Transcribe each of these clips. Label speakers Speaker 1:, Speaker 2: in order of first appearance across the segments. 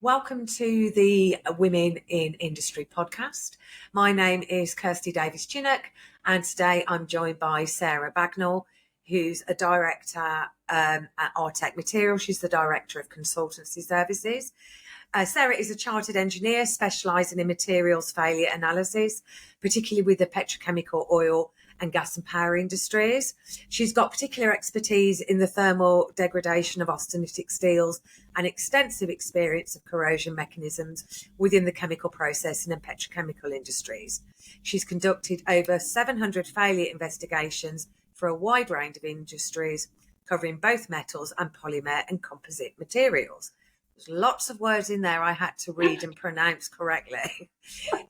Speaker 1: Welcome to the Women in Industry podcast. My name is Kirsty Davies-Chinnock, and today I'm joined by Sarah Bagnall, who's a director at RTECH Materials. She's the director of consultancy services. Sarah is a chartered engineer specialising in materials failure analysis, particularly with the petrochemical, oil and gas and power industries. She's got particular expertise in the thermal degradation of austenitic steels and extensive experience of corrosion mechanisms within the chemical processing and petrochemical industries. She's conducted over 700 failure investigations for a wide range of industries, covering both metals and polymer and composite materials. There's lots of words in there I had to read and pronounce correctly.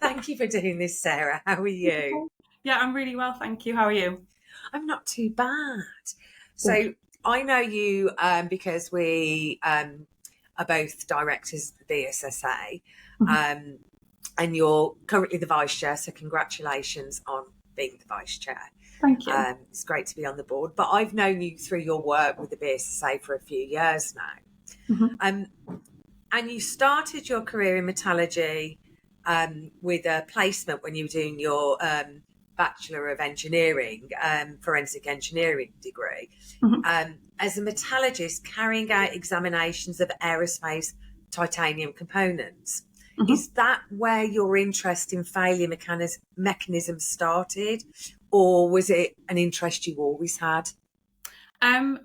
Speaker 1: Thank you for doing this, Sarah. How are you?
Speaker 2: Yeah, I'm really well, thank you. How are you?
Speaker 1: I'm not too bad. So I know you because we are both directors of the BSSA, and you're currently the vice chair, so congratulations on being the vice chair.
Speaker 2: Thank you.
Speaker 1: It's great to be on the board, but I've known you through your work with the BSSA for a few years now. And you started your career in metallurgy with a placement when you were doing your Bachelor of Engineering, forensic engineering degree, as a metallurgist carrying out examinations of aerospace titanium components. Is that where your interest in failure mechanisms started, or was it an interest you always had?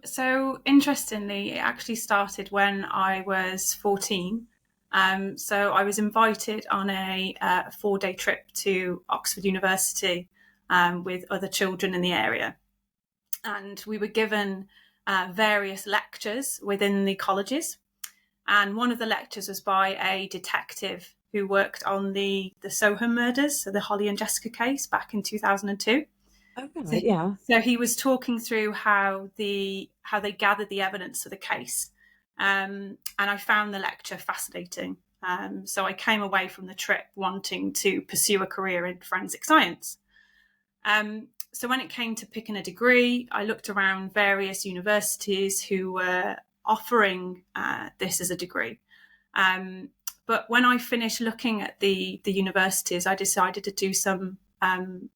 Speaker 2: So interestingly, it actually started when I was 14. So I was invited on a 4-day trip to Oxford University with other children in the area. And we were given various lectures within the colleges. And one of the lectures was by a detective who worked on the Soham murders, so the Holly and Jessica case back in 2002.
Speaker 1: Oh, right, yeah.
Speaker 2: So he was talking through how they gathered the evidence for the case. And I found the lecture fascinating. So I came away from the trip wanting to pursue a career in forensic science. So when it came to picking a degree, I looked around various universities who were offering this as a degree. But when I finished looking at the universities, I decided to do some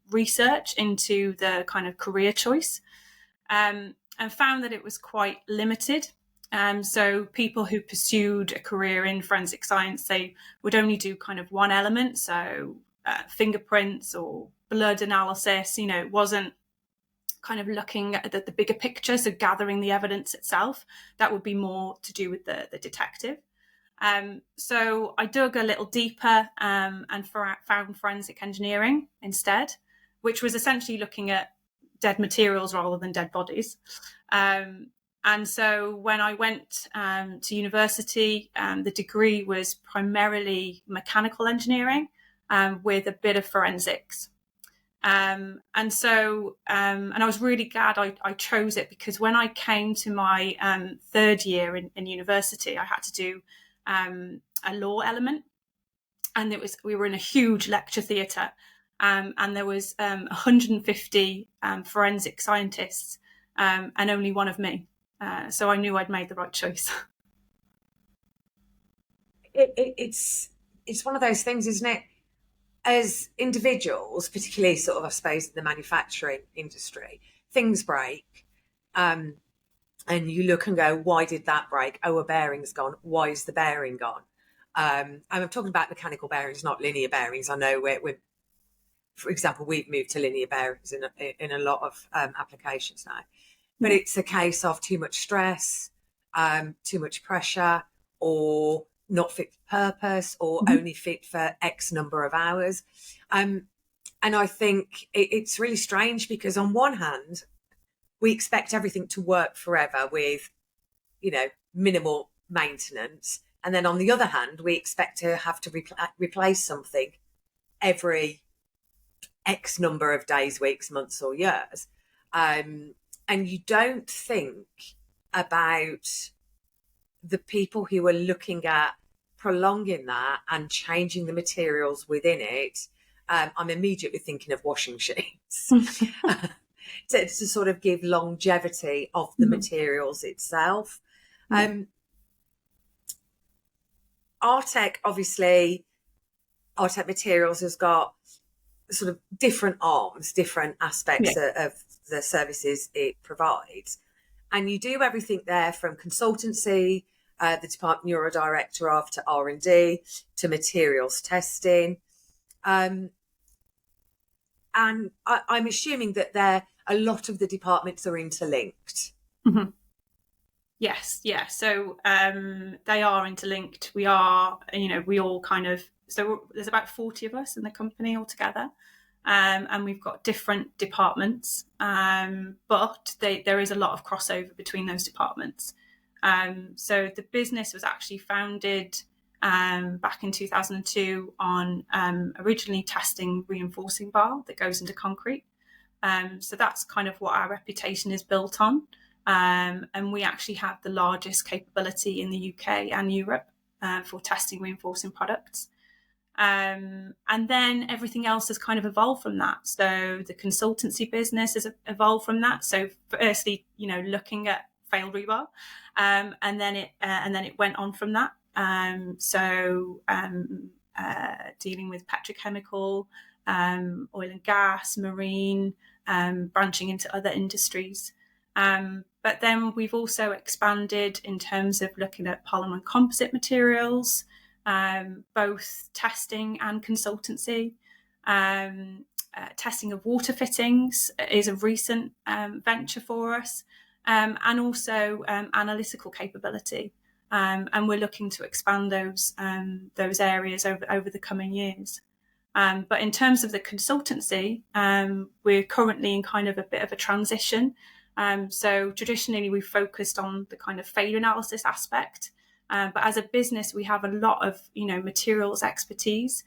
Speaker 2: research into the kind of career choice, and found that it was quite limited. So people who pursued a career in forensic science, they would only do kind of one element, so fingerprints or blood analysis. It wasn't kind of looking at the bigger picture, so gathering the evidence itself. That would be more to do with the detective. So I dug a little deeper and found forensic engineering instead, which was essentially looking at dead materials rather than dead bodies. And so when I went to university, the degree was primarily mechanical engineering with a bit of forensics. And I was really glad I chose it, because when I came to my third year in university, I had to do a law element, and we were in a huge lecture theatre, and there was 150 forensic scientists, and only one of me. So I knew I'd made the right choice.
Speaker 1: It's one of those things, isn't it? As individuals, particularly sort of, I suppose, in the manufacturing industry, things break. And you look and go, why did that break? Oh, a bearing's gone. Why is the bearing gone? And I'm talking about mechanical bearings, not linear bearings. I know we're for example, we've moved to linear bearings in a lot of applications now. But it's a case of too much stress, too much pressure, or not fit for purpose, or only fit for X number of hours. And I think it's really strange, because on one hand, we expect everything to work forever with, minimal maintenance. And then on the other hand, we expect to have to replace something every X number of days, weeks, months, or years. And you don't think about the people who are looking at prolonging that and changing the materials within it. I'm immediately thinking of washing machines to sort of give longevity of the materials itself. RTECH, obviously, RTECH Materials has got sort of different arms, different aspects of the services it provides. And you do everything there from consultancy, the department you're a director of, to R&D, to materials testing. And I'm assuming that a lot of the departments are interlinked.
Speaker 2: Mm-hmm. Yes, yeah. So they are interlinked. We are, we all kind of, so there's about 40 of us in the company altogether. And we've got different departments, but there is a lot of crossover between those departments. So the business was actually founded back in 2002 on originally testing reinforcing bar that goes into concrete. So that's kind of what our reputation is built on. And we actually have the largest capability in the UK and Europe for testing reinforcing products. And then everything else has kind of evolved from that. So the consultancy business has evolved from that. So firstly, looking at failed rebar, and then it went on from that. Dealing with petrochemical, oil and gas, marine, branching into other industries. But then we've also expanded in terms of looking at polymer and composite materials, both testing and consultancy. Testing of water fittings is a recent venture for us, and also analytical capability. And we're looking to expand those areas over the coming years. But in terms of the consultancy, we're currently in kind of a bit of a transition. So traditionally, we've focused on the kind of failure analysis aspect. But as a business, we have a lot of, materials expertise.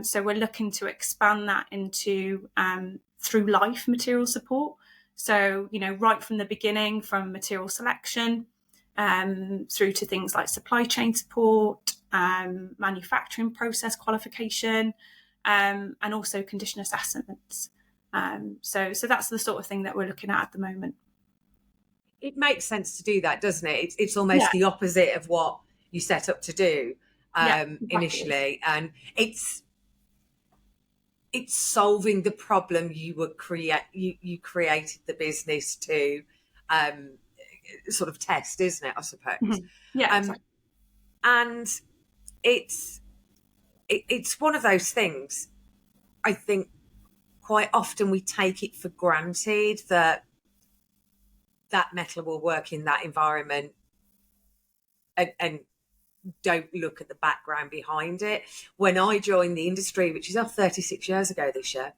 Speaker 2: So we're looking to expand that into through life material support. So, right from the beginning, from material selection through to things like supply chain support, manufacturing process qualification, and also condition assessments. So that's the sort of thing that we're looking at the moment.
Speaker 1: It makes sense to do that, doesn't it? It's almost the opposite of what you set up to do initially, and it's solving the problem you created the business to sort of test, isn't it? I suppose.
Speaker 2: Mm-hmm. Yeah, exactly.
Speaker 1: And it's one of those things. I think quite often we take it for granted that metal will work in that environment, and don't look at the background behind it. When I joined the industry, which is 36 years ago this year,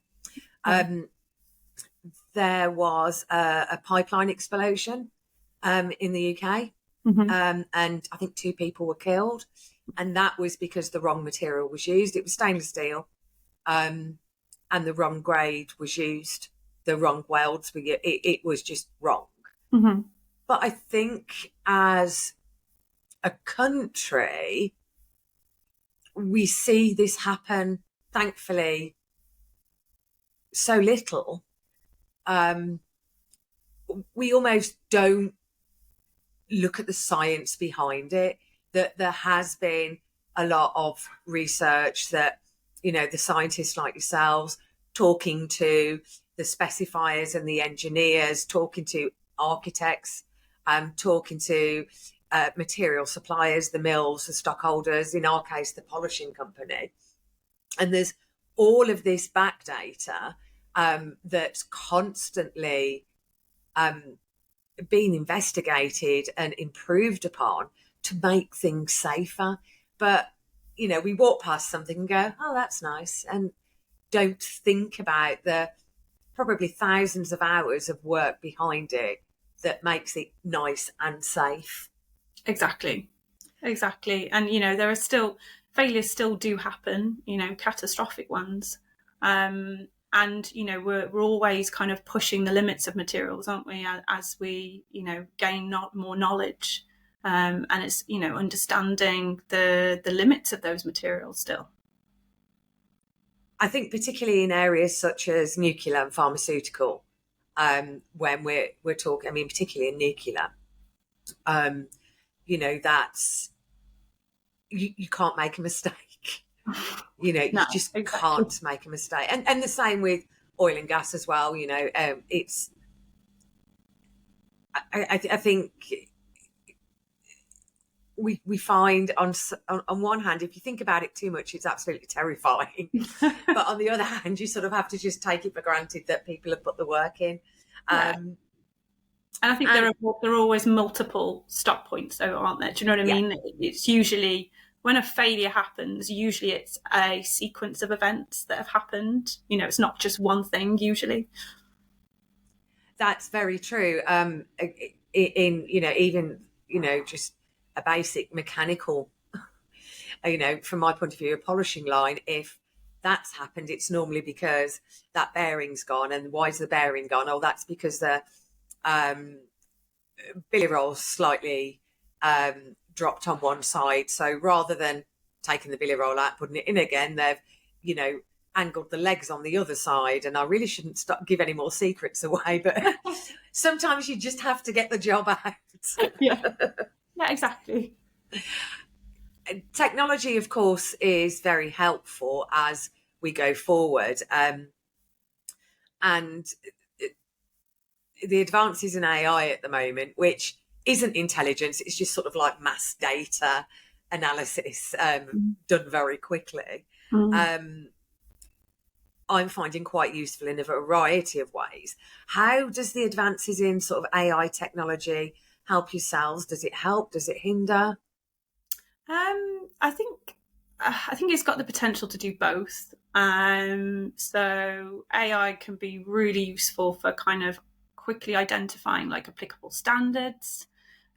Speaker 1: there was a pipeline explosion in the UK, and I think 2 people were killed, and that was because the wrong material was used. It was stainless steel, and the wrong grade was used. The wrong welds were used. It was just wrong.
Speaker 2: Mm-hmm.
Speaker 1: But I think as a country, we see this happen, thankfully, so little. We almost don't look at the science behind it, that there has been a lot of research that, the scientists like yourselves talking to the specifiers and the engineers, talking to architects, talking to material suppliers, the mills, the stockholders, in our case, the polishing company. And there's all of this back data that's constantly being investigated and improved upon to make things safer. But, we walk past something and go, oh, that's nice, and don't think about the probably thousands of hours of work behind it that makes it nice and safe.
Speaker 2: Exactly. And, there are still, failures still do happen, catastrophic ones. And, we're always kind of pushing the limits of materials, aren't we, as we, gain more knowledge. And it's, understanding the limits of those materials still.
Speaker 1: I think particularly in areas such as nuclear and pharmaceutical, when we're talking, particularly in nuclear, that's you can't make a mistake. You know, you
Speaker 2: No,
Speaker 1: just
Speaker 2: exactly.
Speaker 1: can't make a mistake. And the same with oil and gas as well. You know, it's I think we find on one hand, if you think about it too much, it's absolutely terrifying. But on the other hand, you sort of have to just take it for granted that people have put the work in.
Speaker 2: Yeah. And I think there are always multiple stop points, though, aren't there? Do you know what I mean? It's usually when a failure happens, usually it's a sequence of events that have happened. You know, it's not just one thing usually.
Speaker 1: That's very true. In you know, even just a basic mechanical, from my point of view, a polishing line, if that's happened, it's normally because that bearing's gone. And why is the bearing gone? Oh, that's because the billy roll's slightly dropped on one side. So rather than taking the billy roll out, putting it in again, they've, angled the legs on the other side. And I really shouldn't give any more secrets away, but sometimes you just have to get the job out.
Speaker 2: Yeah, exactly.
Speaker 1: Technology, of course, is very helpful as we go forward. And the advances in AI at the moment, which isn't intelligence, it's just sort of like mass data analysis done very quickly. I'm finding quite useful in a variety of ways. How does the advances in sort of AI technology help yourselves? Does it help? Does it hinder?
Speaker 2: I think it's got the potential to do both. So AI can be really useful for kind of quickly identifying like applicable standards,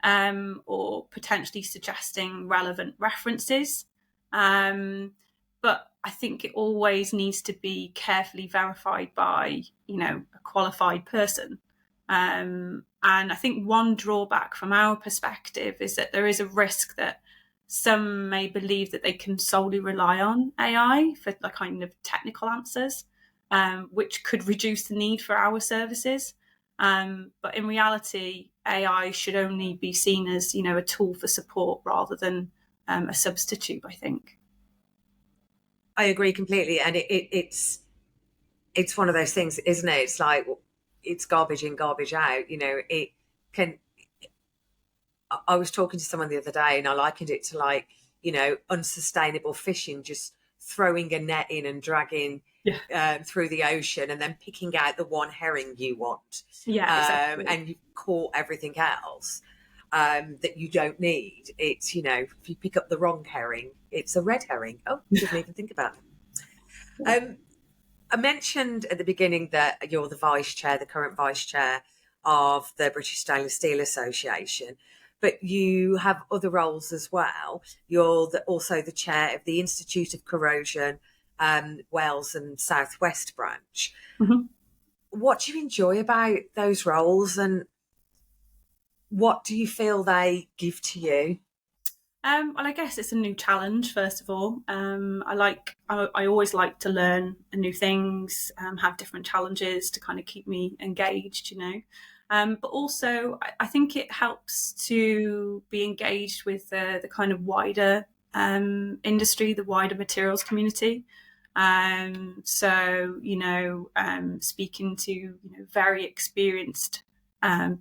Speaker 2: or potentially suggesting relevant references. But I think it always needs to be carefully verified by, a qualified person. And I think one drawback from our perspective is that there is a risk that some may believe that they can solely rely on AI for the kind of technical answers, which could reduce the need for our services. But in reality, AI should only be seen as, a tool for support rather than a substitute, I think.
Speaker 1: I agree completely. And it's one of those things, isn't it? It's like, it's garbage in, garbage out. It can. I was talking to someone the other day and I likened it to like, unsustainable fishing, just throwing a net in and dragging through the ocean and then picking out the one herring you want.
Speaker 2: Yeah, exactly.
Speaker 1: And you've caught everything else that you don't need. It's, if you pick up the wrong herring, it's a red herring. Oh, didn't even think about it. I mentioned at the beginning that you're the current vice chair of the British Stainless Steel Association, but you have other roles as well. You're also the chair of the Institute of Corrosion, Wales and South West branch.
Speaker 2: Mm-hmm.
Speaker 1: What do you enjoy about those roles, and what do you feel they give to you?
Speaker 2: Well, I guess it's a new challenge, first of all. I always like to learn new things, have different challenges to kind of keep me engaged, But also, I think it helps to be engaged with the kind of wider industry, the wider materials community. Speaking to very experienced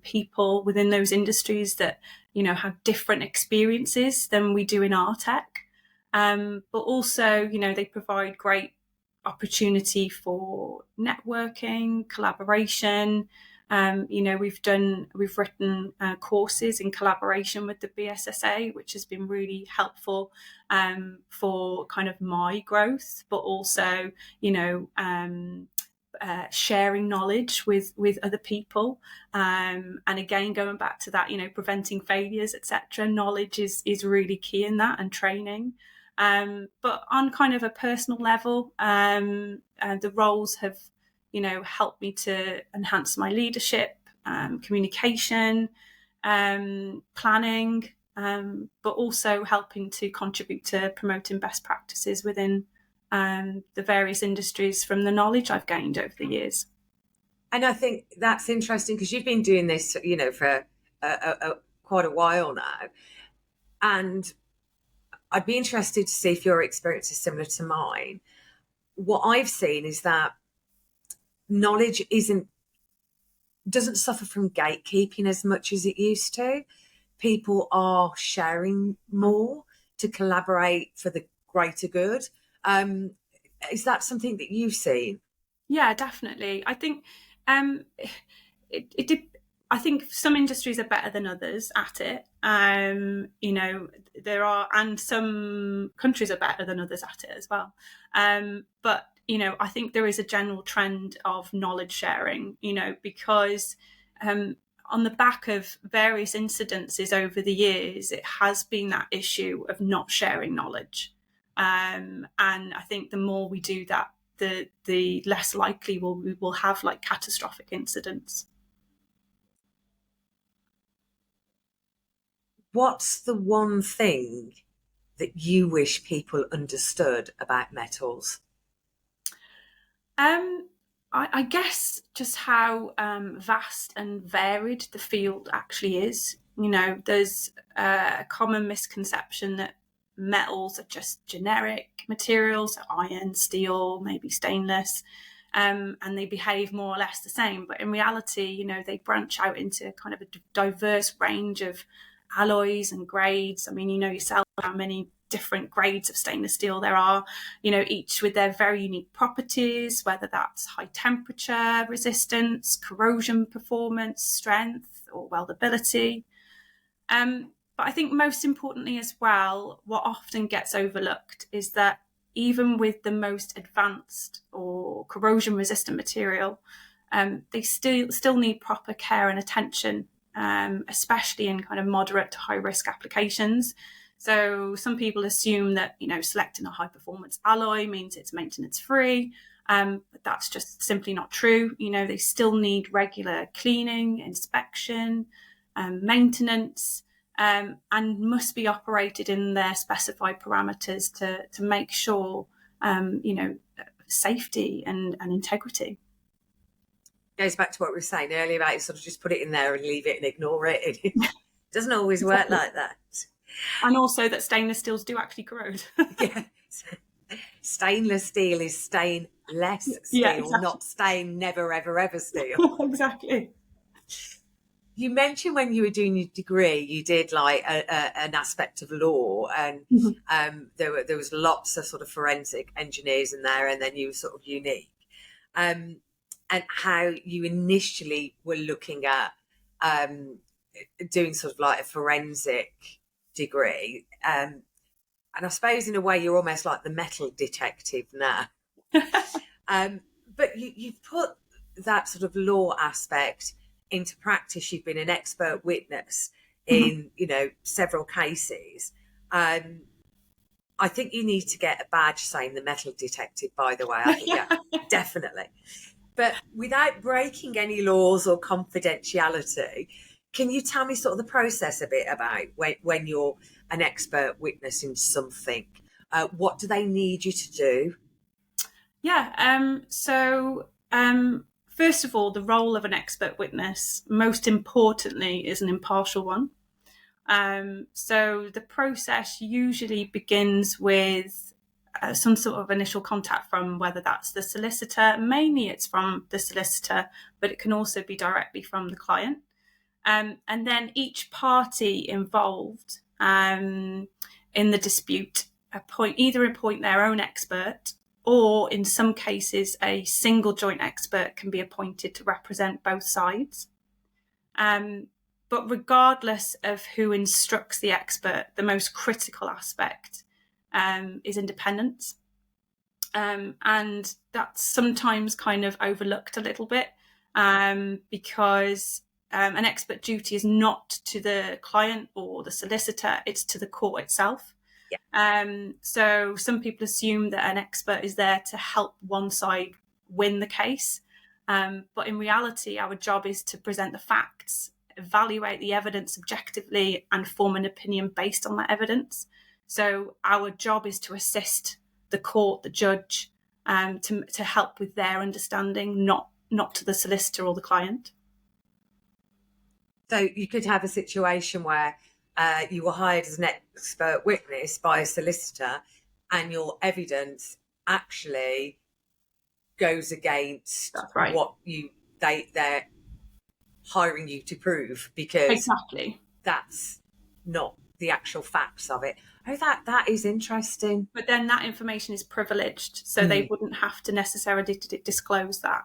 Speaker 2: people within those industries that have different experiences than we do in RTECH, but also they provide great opportunity for networking, collaboration. We've written courses in collaboration with the BSSA, which has been really helpful for kind of my growth, but also sharing knowledge with other people, and again going back to that, preventing failures, etc. Knowledge is really key in that, and training. But on kind of a personal level, the roles have helped me to enhance my leadership, communication, planning, but also helping to contribute to promoting best practices within the various industries from the knowledge I've gained over the years.
Speaker 1: And I think that's interesting because you've been doing this, for quite a while now. And I'd be interested to see if your experience is similar to mine. What I've seen is that knowledge doesn't suffer from gatekeeping as much as it used to. People are sharing more to collaborate for the greater good. Is that something that you've seen?
Speaker 2: Yeah, definitely. I think I think some industries are better than others at it. And some countries are better than others at it as well. But I think there is a general trend of knowledge sharing. Because on the back of various incidences over the years, it has been that issue of not sharing knowledge. And I think the more we do that, the less likely we will have like catastrophic incidents.
Speaker 1: What's the one thing that you wish people understood about metals?
Speaker 2: I guess just how vast and varied the field actually is. There's a common misconception that metals are just generic materials, so iron, steel, maybe stainless, and they behave more or less the same. But in reality, they branch out into kind of a diverse range of alloys and grades. I mean, yourself how many different grades of stainless steel there are, each with their very unique properties, whether that's high temperature resistance, corrosion performance, strength, or weldability. But I think most importantly as well, what often gets overlooked is that even with the most advanced or corrosion resistant material, they still need proper care and attention, especially in kind of moderate to high risk applications. So some people assume that, selecting a high performance alloy means it's maintenance free. But that's just simply not true. They still need regular cleaning, inspection, maintenance, and must be operated in their specified parameters to make sure, safety and integrity.
Speaker 1: Goes back to what we were saying earlier about sort of just put it in there and leave it and ignore it. It doesn't always work like that.
Speaker 2: And also that stainless steels do actually corrode.
Speaker 1: Yeah. Stainless steel is stainless steel,
Speaker 2: Yeah, exactly.
Speaker 1: not stain never, ever, ever steel.
Speaker 2: Exactly.
Speaker 1: You mentioned when you were doing your degree, you did like an aspect of law, and there was lots of sort of forensic engineers in there, and then you were sort of unique. And how you initially were looking at doing sort of like a forensic degree. And I suppose in a way you're almost like the metal detective now. But you've put that sort of law aspect into practice. You've been an expert witness in, several cases. I think you need to get a badge saying the metal detective, by the way. I think, yeah, definitely. But without breaking any laws or confidentiality, can you tell me sort of the process a bit about when you're an expert witness in something? What do they need you to do?
Speaker 2: Yeah. First of all, the role of an expert witness, most importantly, is an impartial one. So the process usually begins with some sort of initial contact from whether that's the solicitor. Mainly it's from the solicitor, but it can also be directly from the client. And then each party involved in the dispute either appoint their own expert, or in some cases, a single joint expert can be appointed to represent both sides. But regardless of who instructs the expert, the most critical aspect is independence. And that's sometimes kind of overlooked a little bit because an expert duty is not to the client or the solicitor, it's to the court itself.
Speaker 1: Yeah.
Speaker 2: So some people assume that an expert is there to help one side win the case. But in reality, our job is to present the facts, evaluate the evidence objectively, and form an opinion based on that evidence. So our job is to assist the court, the judge, to help with their understanding, not to the solicitor or the client.
Speaker 1: So you could have a situation where you were hired as an expert witness by a solicitor, and your evidence actually goes against
Speaker 2: That's right.
Speaker 1: what they're hiring you to prove, because
Speaker 2: Exactly.
Speaker 1: that's not the actual facts of it. Oh, that is interesting.
Speaker 2: But then that information is privileged, so they wouldn't have to necessarily disclose that.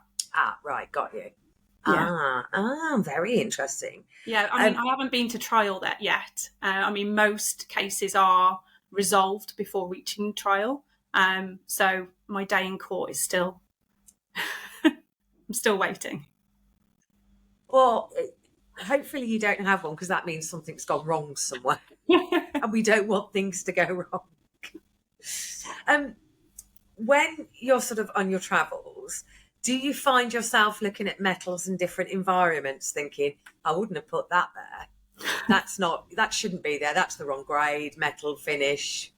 Speaker 1: Right, got you.
Speaker 2: Yeah.
Speaker 1: Very interesting.
Speaker 2: Yeah, I mean, I haven't been to trial there yet. I mean, most cases are resolved before reaching trial. So my day in court is still, I'm still waiting.
Speaker 1: Well, hopefully you don't have one, because that means something's gone wrong somewhere, and we don't want things to go wrong. When you're sort of on your travels, do you find yourself looking at metals in different environments thinking, I wouldn't have put that there, that shouldn't be there, that's the wrong grade, metal finish?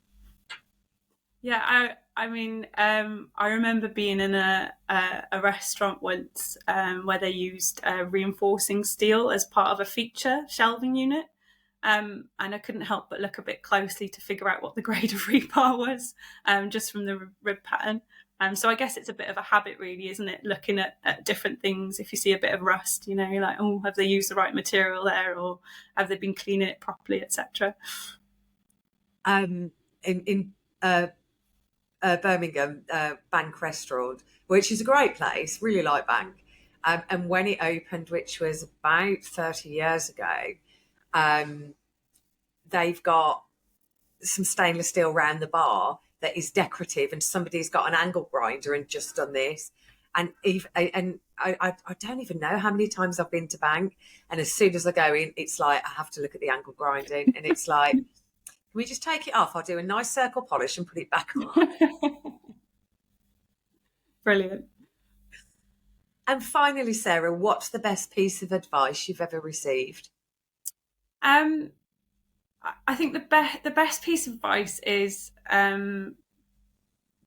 Speaker 2: Yeah, I mean, I remember being in a restaurant once where they used reinforcing steel as part of a feature shelving unit. And I couldn't help but look a bit closely to figure out what the grade of rebar was, just from the rib pattern. So I guess it's a bit of a habit, really, isn't it? Looking at different things. If you see a bit of rust, you know, you're like, oh, have they used the right material there, or have they been cleaning it properly, etc.
Speaker 1: In Birmingham, Bank Restaurant, which is a great place, really like Bank. And when it opened, which was about 30 years ago, they've got some stainless steel around the bar that is decorative, and somebody's got an angle grinder and just done this. And I don't even know how many times I've been to Bank, and as soon as I go in, it's like I have to look at the angle grinding, and it's like, can we just take it off? I'll do a nice circle polish and put it back on.
Speaker 2: Brilliant.
Speaker 1: And finally, Sarah, what's the best piece of advice you've ever received?
Speaker 2: I think the best piece of advice is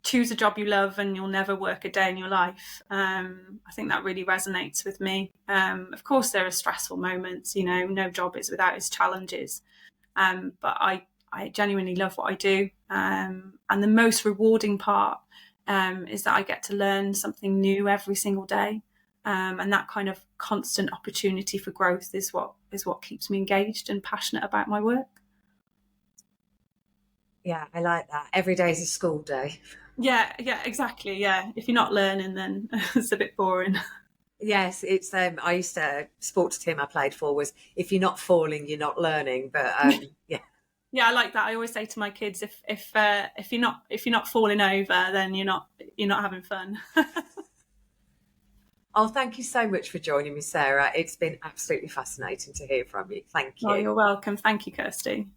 Speaker 2: choose a job you love and you'll never work a day in your life. I think that really resonates with me. Of course, there are stressful moments, you know, no job is without its challenges. But I genuinely love what I do. And the most rewarding part is that I get to learn something new every single day. And that kind of constant opportunity for growth is what keeps me engaged and passionate about my work.
Speaker 1: Yeah, I like that. Every day is a school day.
Speaker 2: Yeah, exactly. Yeah, if you're not learning, then it's a bit boring.
Speaker 1: Yes, it's I used to sports team I played for was, if you're not falling, you're not learning. But yeah.
Speaker 2: Yeah, I like that. I always say to my kids, if you're not falling over, then you're not having fun.
Speaker 1: Oh, thank you so much for joining me, Sarah. It's been absolutely fascinating to hear from you. Thank you.
Speaker 2: Oh, you're welcome. Thank you, Kirsty.